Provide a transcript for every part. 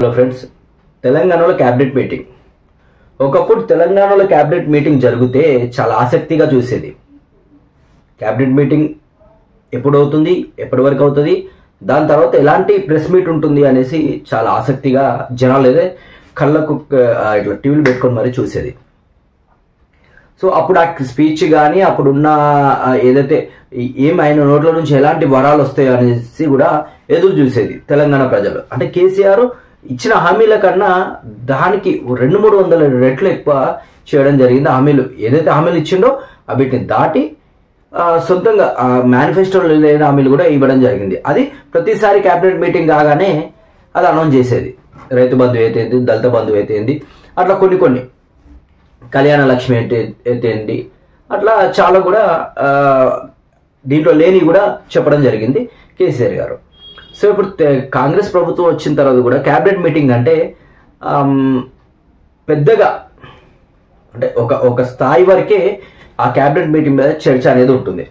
Hello friends, తెలంగాణలో cabinet meeting. ఒకప్పుడు తెలంగాణలో క్యాబినెట్ మీటింగ్ జరిగితే చాలా ఆసక్తిగా చూసేది. క్యాబినెట్ మీటింగ్ ఎప్పుడు అవుతుంది, ఎప్పటి వరకు అవుతుంది, దాని తర్వాత ఎలాంటి ప్రెస్ మీట్ ఉంటుంది అనేసి చాలా ఆసక్తిగా జనాలు అయితే కళ్ళకు ఇట్లా టీవీలు పెట్టుకొని మరీ చూసేది. సో అప్పుడు ఆ స్పీచ్ కానీ అప్పుడున్న ఏదైతే ఏం ఆయన నోట్ల నుంచి ఎలాంటి వరాలు వస్తాయో అనేసి కూడా ఎదురు చూసేది తెలంగాణ ప్రజలు. అంటే కేసీఆర్ ఇచ్చిన హామీల కన్నా దానికి 200-300 రెట్లు ఎక్కువ చేయడం జరిగింది. హామీలు ఏదైతే హామీలు ఇచ్చిండో వీటిని దాటి సొంతంగా మేనిఫెస్టోలో లేని హామీలు కూడా ఇవ్వడం జరిగింది. అది ప్రతిసారి క్యాబినెట్ మీటింగ్ కాగానే అది అనౌన్స్ చేసేది. రైతు బంధు అయితేంది, దళిత బంధు అయితేంది, అట్లా కొన్ని కళ్యాణ లక్ష్మి అయితేంది, అట్లా చాలా కూడా దీంట్లో లేని కూడా చెప్పడం జరిగింది కేసీఆర్ గారు. సో ఇప్పుడు కాంగ్రెస్ ప్రభుత్వం వచ్చిన తర్వాత కూడా క్యాబినెట్ మీటింగ్ అంటే పెద్దగా అంటే ఒక స్థాయి వరకే ఆ క్యాబినెట్ మీటింగ్ మీద చర్చ అనేది ఉంటుంది.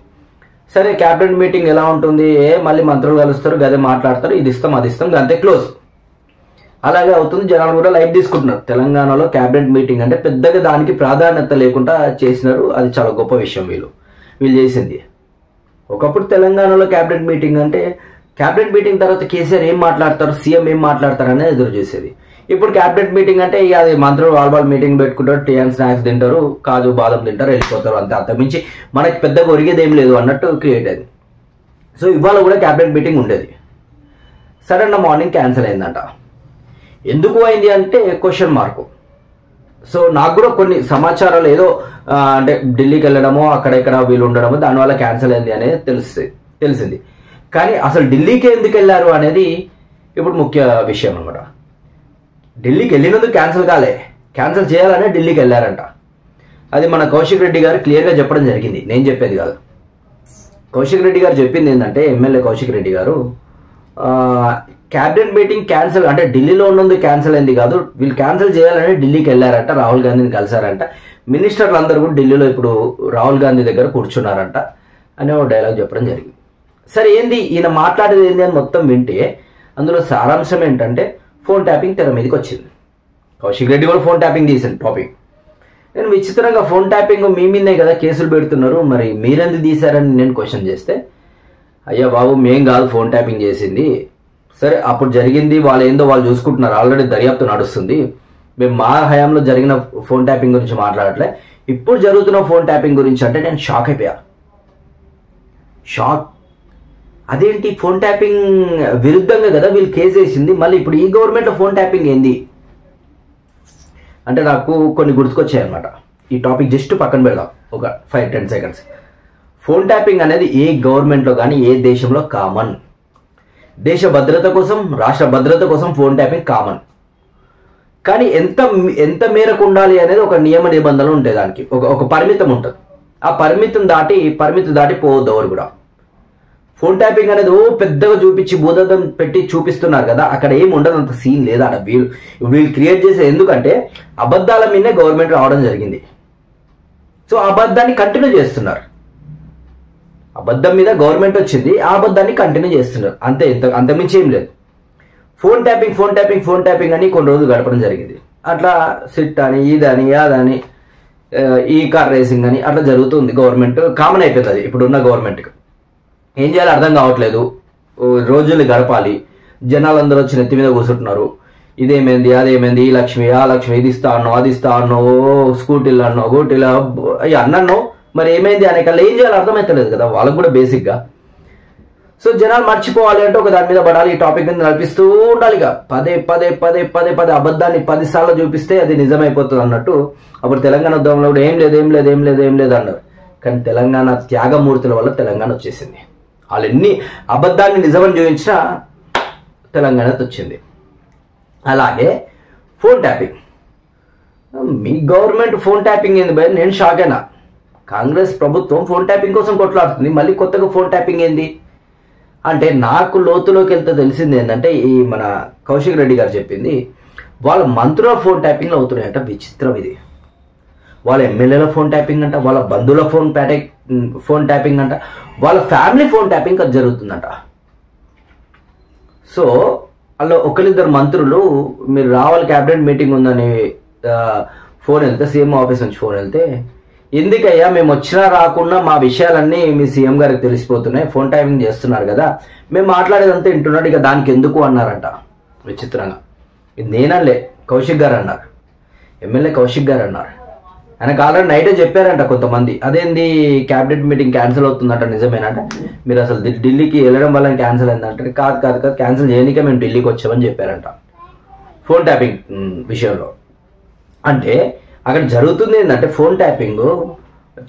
సరే, క్యాబినెట్ మీటింగ్ ఎలా ఉంటుంది, మళ్ళీ మంత్రులు కలుస్తారు, గదే మాట్లాడతారు, ఇది ఇస్తాం అది ఇస్తాం, అంతే, క్లోజ్. అలాగే అవుతుంది. జనాలు కూడా లైట్ తీసుకుంటున్నారు. తెలంగాణలో క్యాబినెట్ మీటింగ్ అంటే పెద్దగా దానికి ప్రాధాన్యత లేకుండా చేసినారు. అది చాలా గొప్ప విషయం వీళ్ళు చేసింది. ఒకప్పుడు తెలంగాణలో క్యాబినెట్ మీటింగ్ అంటే క్యాబినెట్ మీటింగ్ తర్వాత కేసీఆర్ ఏం మాట్లాడతారు, సీఎం ఏం మాట్లాడతారు అనేది ఎదురు చూసేది. ఇప్పుడు క్యాబినెట్ మీటింగ్ అంటే ఇక అది మంత్రులు వాల్ మీటింగ్ పెట్టుకుంటారు, టీ అండ్ స్నాక్స్ తింటారు, కాజు బాదం తింటారు, వెళ్ళిపోతారు, అంతే. అంతమించి మనకి పెద్దగా ఒరిగేది ఏం లేదు అన్నట్టు క్రియేట్ అయింది. సో ఇవాళ కూడా క్యాబినెట్ మీటింగ్ ఉండేది. సడన్ మార్నింగ్ క్యాన్సిల్ అయిందంట. ఎందుకు అయింది అంటే క్వశ్చన్ మార్కు. సో నాకు కూడా కొన్ని సమాచారాలు ఏదో అంటే ఢిల్లీకి వెళ్ళడమో అక్కడెక్కడ వీళ్ళు ఉండడమో దానివల్ల క్యాన్సిల్ అయింది అనేది తెలిసింది. కానీ అసలు ఢిల్లీకి ఎందుకు వెళ్ళారు అనేది ఇప్పుడు ముఖ్య విషయం అన్నమాట. ఢిల్లీకి వెళ్ళినందుకు క్యాన్సిల్ చేయాలనే ఢిల్లీకి వెళ్ళారంట. అది మన కౌశిక్ రెడ్డి గారు క్లియర్గా చెప్పడం జరిగింది, నేను చెప్పేది కాదు. కౌశిక్ రెడ్డి గారు చెప్పింది ఏంటంటే, ఎమ్మెల్యే కౌశిక్ రెడ్డి గారు క్యాబినెట్ మీటింగ్ క్యాన్సిల్ అంటే ఢిల్లీలో ఉన్నందుకు క్యాన్సిల్ అయింది కాదు, వీళ్ళు క్యాన్సిల్ చేయాలని ఢిల్లీకి వెళ్ళారంట, రాహుల్ గాంధీని కలిసారంట, మినిస్టర్లు అందరూ కూడా ఢిల్లీలో ఇప్పుడు రాహుల్ గాంధీ దగ్గర కూర్చున్నారంట అనే ఒక డైలాగ్ చెప్పడం జరిగింది. సరే, ఏంది ఈయన మాట్లాడేది ఏంది అని మొత్తం వింటే అందులో సారాంశం ఏంటంటే ఫోన్ ట్యాపింగ్ తెర మీదకి వచ్చింది. కౌశిక్ రెడ్డి కూడా ఫోన్ ట్యాపింగ్ తీసింది టాపిక్. నేను విచిత్రంగా ఫోన్ ట్యాపింగ్ మీ మీదే కదా కేసులు పెడుతున్నారు, మరి మీరెందుకు తీశారని నేను క్వశ్చన్ చేస్తే, అయ్యా బాబు మేం కాదు ఫోన్ ట్యాపింగ్ చేసింది, సరే అప్పుడు జరిగింది వాళ్ళు ఏందో వాళ్ళు చూసుకుంటున్నారు, ఆల్రెడీ దర్యాప్తు నడుస్తుంది, మేము మా హయాంలో జరిగిన ఫోన్ ట్యాపింగ్ గురించి మాట్లాడట్లే, ఇప్పుడు జరుగుతున్న ఫోన్ ట్యాపింగ్ గురించి అంటే నేను షాక్ అయిపోయా. షాక్. అదేంటి, ఫోన్ ట్యాపింగ్ విరుద్ధంగా కదా వీళ్ళు కేసు వేసింది, మళ్ళీ ఇప్పుడు ఈ గవర్నమెంట్లో ఫోన్ ట్యాపింగ్ ఏంది అంటే నాకు కొన్ని గుర్తుకొచ్చాయి అనమాట. ఈ టాపిక్ జస్ట్ పక్కన పెడదాం ఒక 5-10 సెకండ్స్. ఫోన్ ట్యాపింగ్ అనేది ఏ గవర్నమెంట్లో కానీ ఏ దేశంలో కామన్. దేశ భద్రత కోసం, రాష్ట్ర భద్రత కోసం ఫోన్ ట్యాపింగ్ కామన్. కానీ ఎంత మేరకు ఉండాలి అనేది ఒక నియమ నిబంధనలు ఉంటాయి. దానికి ఒక పరిమితం ఉంటుంది. ఆ పరిమితి దాటి పోవద్దు ఎవరు కూడా. ఫోన్ ట్యాపింగ్ అనేది పెద్దగా చూపించి భూతద్దం పెట్టి చూపిస్తున్నారు కదా, అక్కడ ఏమి ఉండదు, అంత సీన్ లేదా. వీళ్ళు క్రియేట్ చేసే, ఎందుకంటే అబద్ధాల మీదనే గవర్నమెంట్ రావడం జరిగింది. సో ఆ అబద్ధాన్ని కంటిన్యూ చేస్తున్నారు. అబద్ధం మీద గవర్నమెంట్ వచ్చింది, ఆ అబద్ధాన్ని కంటిన్యూ చేస్తున్నారు, అంతే. అంతమించి ఏం లేదు. ఫోన్ ట్యాపింగ్ అని కొన్ని రోజులు గడపడం జరిగింది. అట్లా సిట్ అని, ఇదని, అదని, ఈ కార్ రేసింగ్ అని అట్లా జరుగుతుంది. గవర్నమెంట్ కామన్ అయిపోయింది. అది ఇప్పుడున్న గవర్నమెంట్కి ఏం చేయాలో అర్థం కావట్లేదు. రోజులు గడపాలి, జనాలందరూ వచ్చి నెత్తి మీద కూర్చుంటున్నారు, ఇదేమైంది అదేమైంది, ఈ లక్ష్మి ఆ లక్ష్మి, ఇది ఇస్తా అన్నో అది ఇస్తా అన్నో, స్కూటీలు అన్నో గోటీలు అవి అన్నో, మరి ఏమైంది అనే కల్లా ఏం చేయాలో అర్థమవుతలేదు కదా వాళ్ళకు కూడా బేసిక్గా. సో జనాలు మర్చిపోవాలి అంటే ఒక దాని మీద పడాలి, ఈ టాపిక్ మీద నడిపిస్తూ ఉండాలి. ఇక పదే అబద్ధాన్ని 10 సార్లు చూపిస్తే అది నిజమైపోతుంది అన్నట్టు. అప్పుడు తెలంగాణ ఉద్యమంలో కూడా ఏం లేదు అన్నారు. కానీ తెలంగాణ త్యాగమూర్తుల వల్ల తెలంగాణ వచ్చేసింది. వాళ్ళు ఎన్ని అబద్ధాన్ని నిజమని చూపించినా తెలంగాణ వచ్చింది. అలాగే ఫోన్ ట్యాపింగ్, మీ గవర్నమెంట్ ఫోన్ ట్యాపింగ్ ఏంది భయ, నేను షాక్ అయినా. కాంగ్రెస్ ప్రభుత్వం ఫోన్ ట్యాపింగ్ కోసం కొట్లాడుతుంది, మళ్ళీ కొత్తగా ఫోన్ ట్యాపింగ్ ఏంది అంటే నాకు లోతులోకి వెళ్తే తెలిసింది ఏంటంటే, ఈ మన కౌశిక్ రెడ్డి గారు చెప్పింది, వాళ్ళ మంత్రుల ఫోన్ ట్యాపింగ్లు అవుతున్నాయంట. విచిత్రం ఇది. వాళ్ళ ఎమ్మెల్యేల ఫోన్ ట్యాపింగ్ అంట, వాళ్ళ బంధువుల ఫోన్ ట్యాపింగ్ అంట, వాళ్ళ ఫ్యామిలీ ఫోన్ ట్యాపింగ్ జరుగుతుందంట. సో అలా ఒకరిద్దరు మంత్రులు మీరు రావాలి క్యాబినెట్ మీటింగ్ ఉందని ఫోన్ వెళ్తే, సీఎం ఆఫీస్ నుంచి ఫోన్ వెళ్తే, ఎందుకయ్యా మేము వచ్చినా రాకుండా మా విషయాలన్నీ మీ సీఎం గారికి తెలిసిపోతున్నాయి, ఫోన్ ట్యాపింగ్ చేస్తున్నారు కదా, మేము మాట్లాడేదంతా వింటున్నాడు, ఇక దానికి ఎందుకు అన్నారంట విచిత్రంగా. ఇది నేనలే, కౌశిక్ గారు అన్నారు, ఎమ్మెల్యే కౌశిక్ గారు అన్నారు. ఆయనకు ఆల్రెడీ నైటే చెప్పారంట కొంతమంది, అదేంది క్యాబినెట్ మీటింగ్ క్యాన్సిల్ అవుతుందంట, నిజమేనంట, మీరు అసలు ఢిల్లీకి వెళ్ళడం వల్ల క్యాన్సిల్ అయిందంటే, కాదు కాదు కాదు క్యాన్సిల్ చేయడానికే మేము ఢిల్లీకి వచ్చామని చెప్పారంట ఫోన్ ట్యాపింగ్ విషయంలో. అంటే అక్కడ జరుగుతుంది ఏంటంటే, ఫోన్ ట్యాపింగ్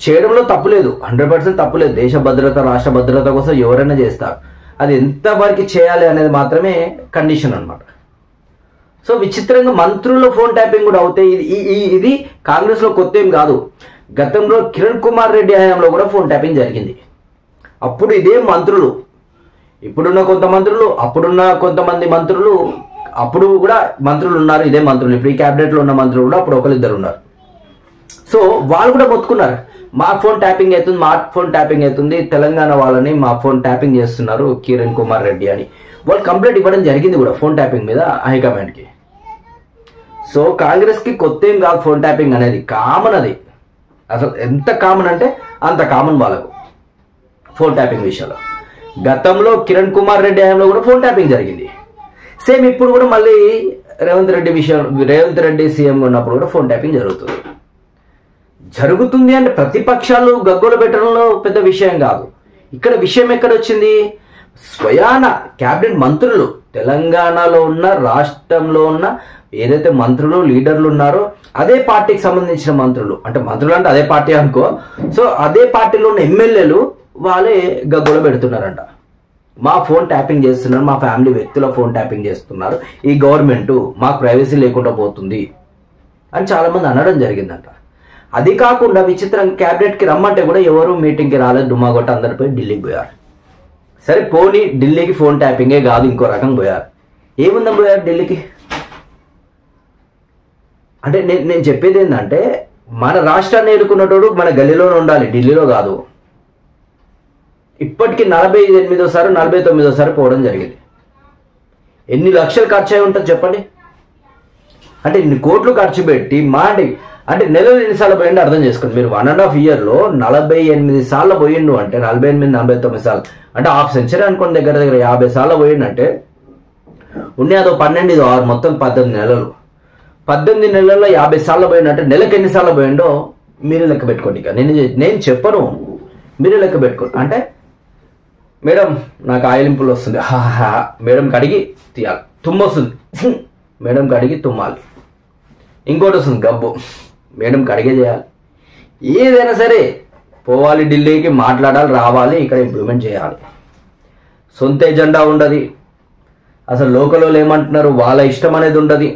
చేయడంలో తప్పులేదు, 100% తప్పులేదు. దేశ భద్రత, రాష్ట్ర భద్రత కోసం ఎవరైనా చేస్తారు. అది ఎంతవరకు చేయాలి అనేది మాత్రమే కండిషన్ అనమాట. సో విచిత్రంగా మంత్రుల ఫోన్ ట్యాపింగ్ కూడా అవుతాయి. ఇది కాంగ్రెస్లో కొత్త ఏం కాదు. గతంలో కిరణ్ కుమార్ రెడ్డి హయాంలో కూడా ఫోన్ ట్యాపింగ్ జరిగింది. అప్పుడు ఇదే మంత్రులు, ఇప్పుడున్న కొంత మంత్రులు, అప్పుడున్న కొంతమంది మంత్రులు, అప్పుడు కూడా మంత్రులు ఉన్నారు, ఇదే మంత్రులు. ఇప్పుడు ఈ క్యాబినెట్లో ఉన్న మంత్రులు కూడా అప్పుడు ఒకరిద్దరు ఉన్నారు. సో వాళ్ళు కూడా మొత్తుకున్నారు, మా ఫోన్ ట్యాపింగ్ అవుతుంది, మా ఫోన్ ట్యాపింగ్ అవుతుంది, తెలంగాణ వాళ్ళని మా ఫోన్ ట్యాపింగ్ చేస్తున్నారు కిరణ్ కుమార్ రెడ్డి అని వాళ్ళు కంప్లైంట్ ఇవ్వడం జరిగింది కూడా ఫోన్ ట్యాపింగ్ మీద హైకమాండ్కి. సో కాంగ్రెస్కి కొత్త ఏం కాదు ఫోన్ ట్యాపింగ్ అనేది, కామన్. అది అసలు ఎంత కామన్ అంటే అంత కామన్ వాళ్ళకు ఫోన్ ట్యాపింగ్ విషయంలో. గతంలో కిరణ్ కుమార్ రెడ్డి హయాంలో కూడా ఫోన్ ట్యాపింగ్ జరిగింది. సేమ్ ఇప్పుడు కూడా మళ్ళీ రేవంత్ రెడ్డి సీఎం ఉన్నప్పుడు కూడా ఫోన్ ట్యాపింగ్ జరుగుతుంది అంటే ప్రతిపక్షాలు గగ్గోలు పెట్టడంలో పెద్ద విషయం కాదు. ఇక్కడ విషయం ఎక్కడ వచ్చింది, స్వయాన క్యాబినెట్ మంత్రులు, తెలంగాణలో ఉన్న, రాష్ట్రంలో ఉన్న ఏదైతే మంత్రులు లీడర్లు ఉన్నారో అదే పార్టీకి సంబంధించిన మంత్రులు, అంటే మంత్రులు అంటే అదే పార్టీ అనుకో, సో అదే పార్టీలో ఉన్న ఎమ్మెల్యేలు వాళ్ళే గగ్గోలు పెడుతున్నారంట, మా ఫోన్ ట్యాపింగ్ చేస్తున్నారు, మా ఫ్యామిలీ వ్యక్తుల ఫోన్ ట్యాపింగ్ చేస్తున్నారు, ఈ గవర్నమెంట్ మాకు ప్రైవసీ లేకుండా పోతుంది అని చాలామంది అనడం జరిగిందంట. అది కాకుండా విచిత్రం, క్యాబినెట్కి రమ్మంటే కూడా ఎవరు మీటింగ్కి రాలేదు, డుమాగొట్ట అందరు పోయి ఢిల్లీకి పోయారు. సరే పోనీ ఢిల్లీకి ఫోన్ ట్యాపింగే కాదు ఇంకో రకం పోయారు, ఏముందని పోయారు ఢిల్లీకి అంటే నేను చెప్పేది ఏంటంటే, మన రాష్ట్రాన్ని ఎదుర్కొన్నటోడు మన గల్లీలోనే ఉండాలి, ఢిల్లీలో కాదు. ఇప్పటికీ 48సారి 49సారి పోవడం జరిగింది. ఎన్ని లక్షలు ఖర్చు అయి ఉంటుంది చెప్పండి. అంటే ఇన్ని కోట్లు ఖర్చు పెట్టి అంటే నెలలో ఎన్నిసార్లు పోయిండు అర్థం చేసుకోండి మీరు. 1.5 yearలో 48 సార్లు పోయిండు అంటే 48, 49 సార్లు అంటే హాఫ్ సెంచరీ అనుకోండి, దగ్గర 50 సార్లు పోయిండంటే ఉన్నాయి. అదో 12, ఇదో 6, మొత్తం 18 నెలలు. 18 నెలల్లో 50 సార్లు పోయిందంటే నెలకు ఎన్నిసార్లు పోయిండో మీరే లెక్క పెట్టుకోండి. ఇక నేను చెప్పను, మీరే లెక్క పెట్టుకోండి. అంటే మేడం నాకు ఆయిలింపులు వస్తుంది, మేడం కడిగి తీయాలి, తుమ్ము వస్తుంది, మేడం కడిగి తుమ్మాలి, ఇంకోటి వస్తుంది గబ్బు, మేడం కడిగే చేయాలి. ఏదైనా సరే పోవాలి ఢిల్లీకి, మాట్లాడాలి, రావాలి, ఇక్కడ ఇంప్లిమెంట్ చేయాలి. సొంత ఎజెండా ఉండదు అసలు. లోకల్ వాళ్ళు ఏమంటున్నారు వాళ్ళ ఇష్టం అనేది ఉండదు.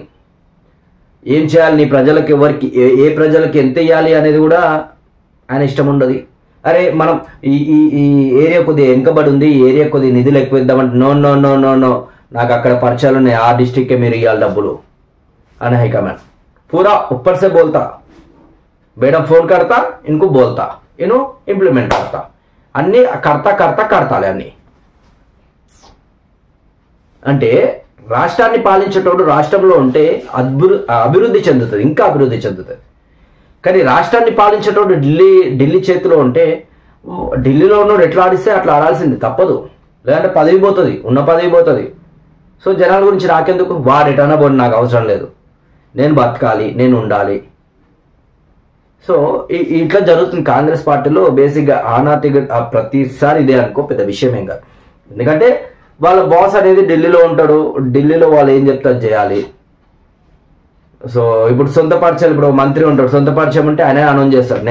ఏం చేయాలి, నీ ప్రజలకు ఎవరికి ఏ ప్రజలకు ఎంత ఇవ్వాలి అనేది కూడా ఆయన ఇష్టం ఉండదు. అరే మనం ఈ ఏరియా కొద్దిగా వెనుకబడి ఉంది, ఈ ఏరియా కొద్దిగా నిధులు ఎక్కువ ఇద్దామంటే no no no no no నాకు అక్కడ పరిచయాలు ఉన్నాయి, ఆ డిస్ట్రిక్ట్కే మీరు ఇవ్వాలి డబ్బులు అని హైకమాండ్ पूरा ऊपर से बोलता, मैडम फोन करता, इनको बोलता, इन्हों इंप्लीमेंट करता, अन्नी करताले अन्नी. అంటే రాష్ట్రాన్ని పాలించేటోడు రాష్ట్రంలో ఉంటే అభివృద్ధి చెందుతుంది, ఇంకా అభివృద్ధి చెందుతుంది. కానీ రాష్ట్రాన్ని పాలించేటోడు ఢిల్లీ చేతిలో ఉంటే ఢిల్లీలో ఉన్నోడు ఎట్లా ఆడిస్తే అట్లా ఆడాల్సింది, తప్పదు. లేదంటే పదవి పోతుంది, ఉన్న పదవి పోతుంది. సో జనాల గురించి నాకెందుకు, వాడు ఎటన్నా పోండి, నాకు అవసరం లేదు, నేను బతకాలి, నేను ఉండాలి. సో ఇట్లా జరుగుతుంది కాంగ్రెస్ పార్టీలో. బేసిక్గా ఆనాతిగా ప్రతిసారి ఇదే అనుకో, పెద్ద విషయం ఏం కాదు. ఎందుకంటే వాళ్ళ బాస్ అనేది ఢిల్లీలో ఉంటాడు, ఢిల్లీలో వాళ్ళు ఏం చెప్తారు చేయాలి. సో ఇప్పుడు సొంత పరిచయం, ఇప్పుడు మంత్రి ఉంటాడు, సొంత పరిచయం ఉంటే ఆయన అనౌన్స్ చేస్తాడు,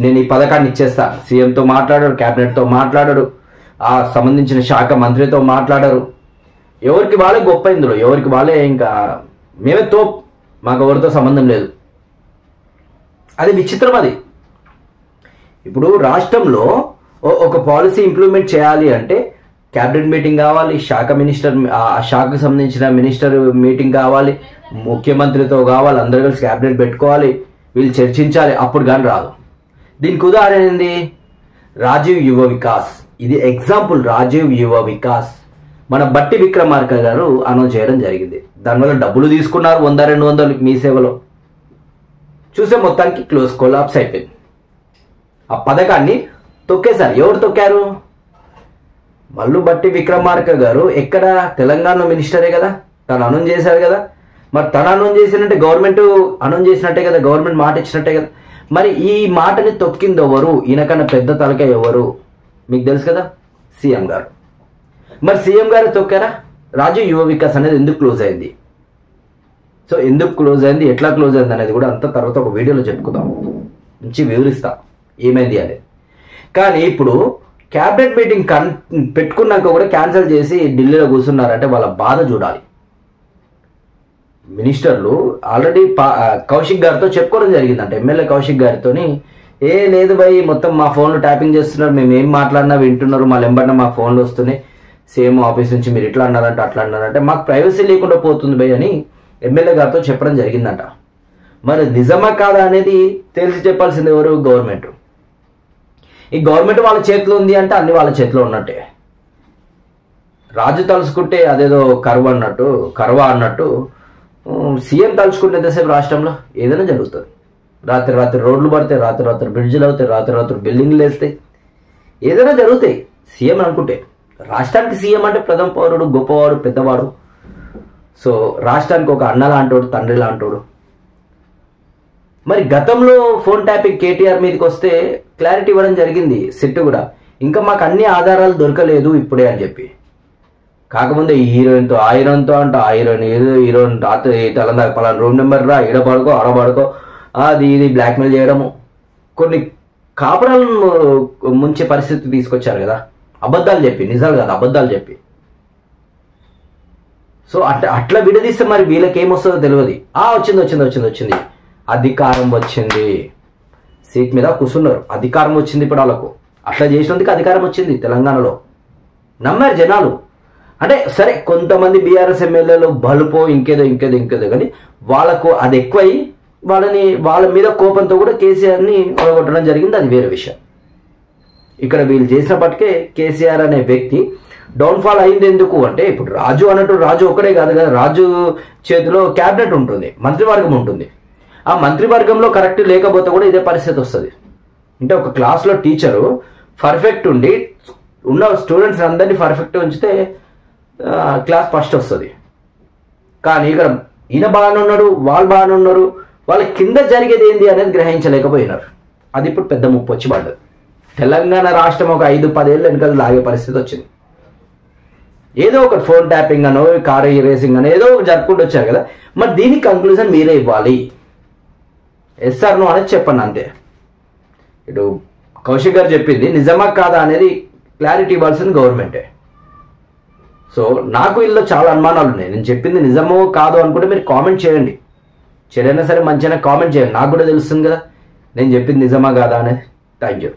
నేను ఈ పథకాన్ని ఇచ్చేస్తా. సీఎంతో మాట్లాడాడు, క్యాబినెట్తో మాట్లాడాడు, ఆ సంబంధించిన శాఖ మంత్రితో మాట్లాడారు. ఎవరికి వాళ్ళే గొప్ప, ఇందులో ఎవరికి వాళ్ళే ఇంకా మేమే తోపు, మాకు ఎవరితో సంబంధం లేదు. అది విచిత్రం. అది ఇప్పుడు రాష్ట్రంలో ఒక పాలసీ ఇంప్లిమెంట్ చేయాలి అంటే క్యాబినెట్ మీటింగ్ కావాలి, ఆ శాఖకు సంబంధించిన మినిస్టర్ మీటింగ్ కావాలి, ముఖ్యమంత్రితో కావాలి, అందరు కలిసి క్యాబినెట్ పెట్టుకోవాలి, వీళ్ళు చర్చించాలి, అప్పుడు కానీ రాదు. దీనికి ఉదాహరణ ఏంది, రాజీవ్ యువ వికాస్. ఇది ఎగ్జాంపుల్. రాజీవ్ యువ వికాస్ మన బట్టి విక్రమార్క గారు అనౌన్స్ చేయడం జరిగింది. దానివల్ల డబ్బులు తీసుకున్నారు 100-200 మీ సేవలో. చూసే మొత్తానికి కొలాప్స్ అయిపోయింది. ఆ పథకాన్ని తొక్కేశారు. ఎవరు తొక్కారు? మల్లు బట్టి విక్రమార్క గారు ఎక్కడ తెలంగాణ మినిస్టరే కదా, తను అనౌన్స్ చేశారు కదా. మరి తను అనౌన్స్ చేసినట్టే గవర్నమెంట్ అనౌన్స్ చేసినట్టే కదా, గవర్నమెంట్ మాట ఇచ్చినట్టే కదా. మరి ఈ మాటని తొక్కింది ఎవరు? ఈయనకన్నా పెద్ద తలక ఎవరు? మీకు తెలుసు కదా, సీఎం గారు. మరి సీఎం గారు తొక్కారా? రాజీవ్ యువ వికాస్ అనేది ఎందుకు క్లోజ్ అయింది? సో ఎందుకు క్లోజ్ అయింది, ఎట్లా క్లోజ్ అయింది అనేది కూడా అంత తర్వాత ఒక వీడియోలో చెప్పుకుందాం, మంచి వివరిస్తా ఏమైంది అనేది. కానీ ఇప్పుడు క్యాబినెట్ మీటింగ్ పెట్టుకున్నాక కూడా క్యాన్సిల్ చేసి ఢిల్లీలో కూర్చున్నారంటే వాళ్ళ బాధ చూడాలి. మినిస్టర్లు ఆల్రెడీ కౌశిక్ గారితో చెప్పుకోవడం జరిగిందంట, ఎమ్మెల్యే కౌశిక్ గారితో. లేదు భయ్, మొత్తం మా ఫోన్లు ట్యాపింగ్ చేస్తున్నారు, మేము ఏం మాట్లాడినా వింటున్నారు, మా ఎంబడినా మా ఫోన్లు వస్తున్నాయి, సేమ్ ఆఫీస్ నుంచి మీరు ఇట్లా అన్నారంటే అట్లా అన్నారంటే మాకు ప్రైవసీ లేకుండా పోతుంది భయ్ అని ఎమ్మెల్యే గారితో చెప్పడం జరిగిందంట. మరి నిజమా కాదా అనేది తెలిసి చెప్పాల్సింది ఎవరు? గవర్నమెంట్. ఈ గవర్నమెంట్ వాళ్ళ చేతిలో ఉంది అంటే అన్ని వాళ్ళ చేతిలో ఉన్నట్టే. రాజు తలుచుకుంటే అదేదో కర్వా అన్నట్టు సీఎం తలుచుకుంటే ఎంతసేపు రాష్ట్రంలో ఏదైనా జరుగుతుంది. రాత్రి రోడ్లు పడతాయి, రాత్రి బ్రిడ్జ్లు అవుతాయి, రాత్రి బిల్డింగ్లు వేస్తాయి, ఏదైనా జరుగుతాయి సీఎం అనుకుంటే. రాష్ట్రానికి సీఎం అంటే ప్రథమ పౌరుడు, గొప్పవాడు, పెద్దవాడు. సో రాష్ట్రానికి ఒక అన్న లాంటోడు, తండ్రి లాంటోడు. మరి గతంలో ఫోన్ ట్యాపింగ్ కేటీఆర్ మీదకి వస్తే క్లారిటీ ఇవ్వడం జరిగింది సిట్ కూడా, ఇంకా మాకు అన్ని ఆధారాలు దొరకలేదు ఇప్పుడే అని చెప్పి. కాకముందే ఈ హీరోయిన్తో ఆ హీరోయిన్తో అంట, ఆ హీరోయిన్ రాత్రి తెలంగాణ పలానా రూమ్ నెంబర్ రా, ఈడ పడుకో ఆడ పడుకో, అది ఇది బ్లాక్మెయిల్ చేయడము, కొన్ని కాపురాలను ముంచే పరిస్థితి తీసుకొచ్చారు కదా, అబద్ధాలు చెప్పి, నిజాలు కాదు అబద్ధాలు చెప్పి. సో అట్లా విడదీస్తే మరి వీళ్ళకి ఏమొస్తుందో తెలియదు. వచ్చింది అధికారం వచ్చింది, సీట్ మీద కూర్చున్నారు, అధికారం వచ్చింది ఇప్పుడు వాళ్ళకు. అట్లా చేసినందుకు అధికారం వచ్చింది తెలంగాణలో, నమ్మారు జనాలు. అంటే సరే కొంతమంది బీఆర్ఎస్ ఎమ్మెల్యేలు బలుపో ఇంకేదో కానీ వాళ్ళకు అది ఎక్కువై వాళ్ళ మీద కోపంతో కూడా కేసీఆర్ని ఓడగొట్టడం జరిగింది, అది వేరే విషయం. ఇక్కడ వీళ్ళు చేసినప్పటికే కేసీఆర్ అనే వ్యక్తి డౌన్ఫాల్ అయింది ఎందుకు అంటే, ఇప్పుడు రాజు ఒక్కడే కాదు కదా, రాజు చేతిలో క్యాబినెట్ ఉంటుంది, మంత్రివర్గం ఉంటుంది. ఆ మంత్రివర్గంలో కరెక్ట్ లేకపోతే కూడా ఇదే పరిస్థితి వస్తుంది. అంటే ఒక క్లాస్లో టీచరు పర్ఫెక్ట్ ఉండి ఉన్న స్టూడెంట్స్ అందరినీ పర్ఫెక్ట్ ఉంచితే క్లాస్ ఫస్ట్ వస్తుంది. కానీ ఇక్కడ ఈయన బాగానే ఉన్నాడు, వాళ్ళు బాగానే ఉన్నారు, వాళ్ళ కింద జరిగేది ఏంది అనేది గ్రహించలేకపోయినారు. అది ఇప్పుడు పెద్ద ముప్పు వచ్చి పడ్డది. తెలంగాణ రాష్ట్రం ఒక 5-10 ఏళ్ళు వెనకాల లాగే పరిస్థితి వచ్చింది. ఏదో ఒకటి ఫోన్ ట్యాపింగ్ అనో, కార్ రేసింగ్ అనో ఏదో జరుపుకుంటూ వచ్చారు కదా. మరి దీనికి కంక్లూజన్ మీరే ఇవ్వాలి, ఎస్ఆర్ నో అనేది చెప్పండి అంతే. ఇటు కౌశిక్ గారు చెప్పింది నిజమా కాదా అనేది క్లారిటీ ఇవ్వాల్సింది గవర్నమెంటే. సో నాకు ఇందులో చాలా అనుమానాలు ఉన్నాయి. నేను చెప్పింది నిజమో కాదో అనుకుంటే మీరు కామెంట్ చేయండి, చెడైనా సరే మంచిగా కామెంట్ చేయండి, నాకు కూడా తెలుస్తుంది కదా నేను చెప్పింది నిజమా కాదా అనేది. Thank you.